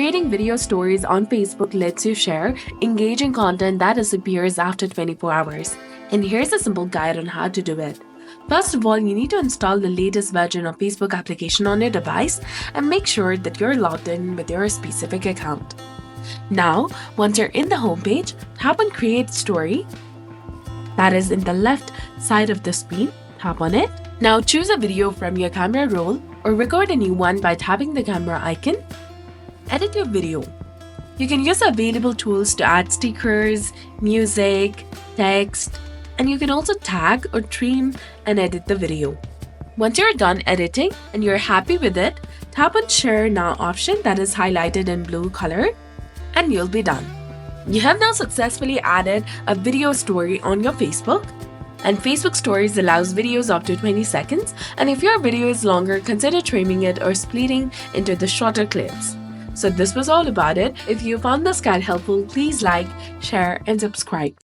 Creating video stories on Facebook lets you share engaging content that disappears after 24 hours. And here's a simple guide on how to do it. First of all, you need to install the latest version of Facebook application on your device and make sure that you're logged in with your specific account. Now, once you're in the homepage, tap on Create Story. That is in the left side of the screen. Tap on it. Now choose a video from your camera roll or record a new one by tapping the camera icon. Edit your video. You can use available tools to add stickers, music, text, and you can also tag or trim and edit the video. Once you're done editing and you're happy with it, tap on Share Now option that is highlighted in blue color and you'll be done. You have now successfully added a video story on your Facebook. And Facebook Stories allows videos up to 20 seconds, and if your video is longer, consider trimming it or splitting into the shorter clips. So this was all about it. If you found this guide helpful, please like, share, and subscribe.